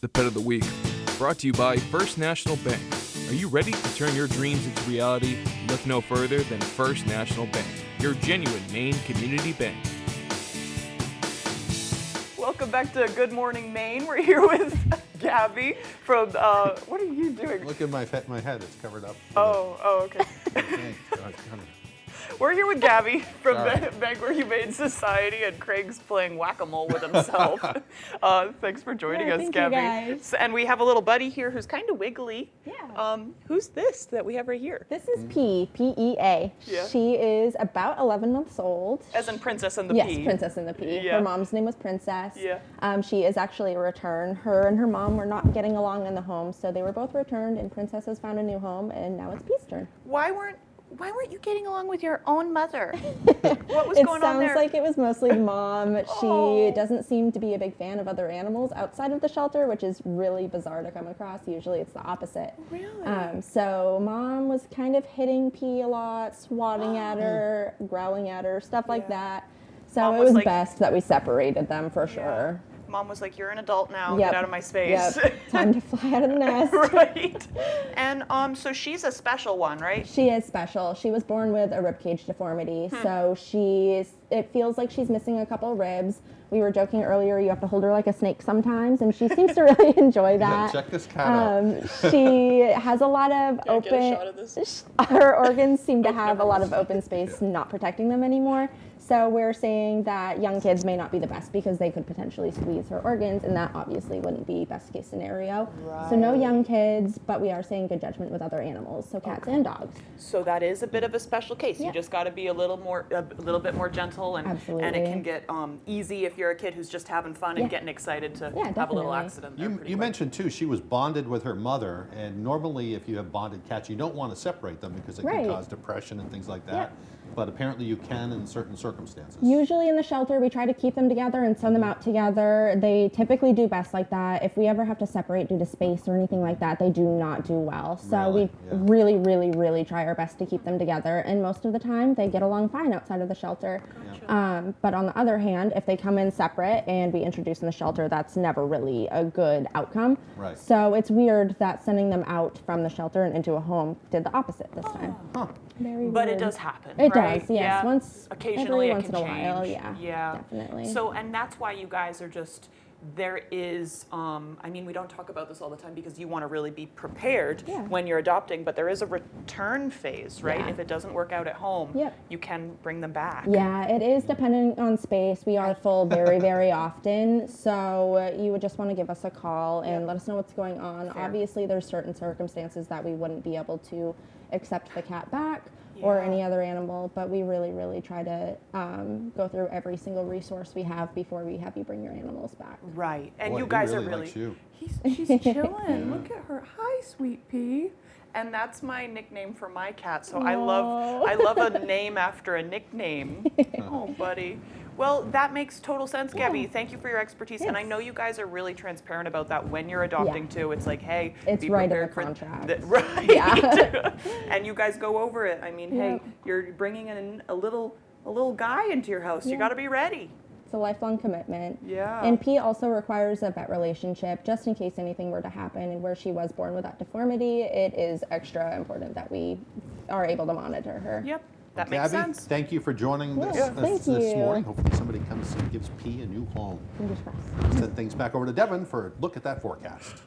the Pet of the Week, brought to you by First National Bank. Are you ready to turn your dreams into reality? Look no further than First National Bank, your genuine Maine community bank. Welcome back to Good Morning Maine. We're here with Gabby from, what are you doing? Look at my head, it's covered up. Oh, okay. We're here with Gabby from Bangor Humane Society, and Craig's playing whack-a-mole with himself. Thanks for joining us, thank Gabby. you guys. And we have a little buddy here who's kind of wiggly. Yeah. Who's this that we have right here? This is P, P-E-A. Yeah. She is about 11 months old. As in Princess and the Yes, Pea. Princess and the Pea. Yeah. Her mom's name was Princess. Yeah. She is actually a return. Her and her mom were not getting along in the home, so they were both returned, and Princess has found a new home, and now it's Pea's turn. Why weren't you getting along with your own mother? What was going on there? It sounds like it was mostly mom. Oh. She doesn't seem to be a big fan of other animals outside of the shelter, which is really bizarre to come across. Usually it's the opposite. Really? So mom was kind of hitting P a lot, swatting at her, growling at her, stuff like that. So Mom it was was like- best that we separated them for sure. Mom was like, "You're an adult now. Yep. Get out of my space." Yep. Time to fly out of the nest. Right. And so she's a special one, right? She is special. She was born with a ribcage deformity, so it feels like she's missing a couple ribs. We were joking earlier, you have to hold her like a snake sometimes, and she seems to really enjoy that. Check this cat out. She has a lot of Get a open, shot of this. her organs seem to have a lot of open space, not protecting them anymore. So we're saying that young kids may not be the best because they could potentially squeeze her organs, and that obviously wouldn't be best case scenario. So no young kids, but we are saying good judgment with other animals, so cats and dogs. So that is a bit of a special case. You Yeah. just got to be a little bit more gentle, and it Absolutely. can get easy if you're a kid who's just having fun and Yeah. getting excited to Yeah, have a little definitely. accident. there You pretty quick. mentioned too, she was bonded with her mother, and normally if you have bonded cats, you don't want to separate them because it Right. can cause depression and things like that. Yeah. But apparently you can in certain circumstances. Usually in the shelter, we try to keep them together and send them out together. They typically do best like that. If we ever have to separate due to space or anything like that, they do not do well. So Really? we Yeah. really, really, really try our best to keep them together. And most of the time, they get along fine outside of the shelter. But on the other hand, if they come in separate and we introduce in the shelter, that's never really a good outcome. Right. So it's weird that sending them out from the shelter and into a home did the opposite this time. Huh. Very But it weird. does happen. It right? does, yes. Yeah. Once Occasionally every it once can in a change. while, yeah. Yeah. Definitely. So, and that's why you guys are just, there is, I mean, we don't talk about this all the time because you want to really be prepared Yeah. when you're adopting, but there is a return phase, right? Yeah. If it doesn't work out at home, Yep. you can bring them back. Yeah, it is dependent on space. We are full very, very often. So you would just want to give us a call and let us know what's going on. Fair. Obviously, there's certain circumstances that we wouldn't be able to accept the cat back or Yeah. any other animal, but we really, really try to go through every single resource we have before we have you bring your animals back. Right. And Boy, you he guys really are really, likes you. she's chilling. Look at her. Hi, sweet pea. And that's my nickname for my cat. So I love a name after a nickname. Oh, buddy. Well, that makes total sense, Gabby. Thank you for your expertise. And I Yes. know you guys are really transparent about that when you're adopting too. It's like, hey, It's be right in the prepared for contract. right. Yeah. And you guys go over it. I mean, hey, Yep. you're bringing in a little guy into your house. You Yeah. got to be ready. It's a lifelong commitment. Yeah. And P also requires a vet relationship just in case anything were to happen. And where she was born with that deformity, it is extra important that we are able to monitor her. Yep. That makes Gabby, sense. thank you for joining Yeah, us thank this you. morning. Hopefully somebody comes and gives P a new home. Fingers crossed. Send things back over to Devin for a look at that forecast.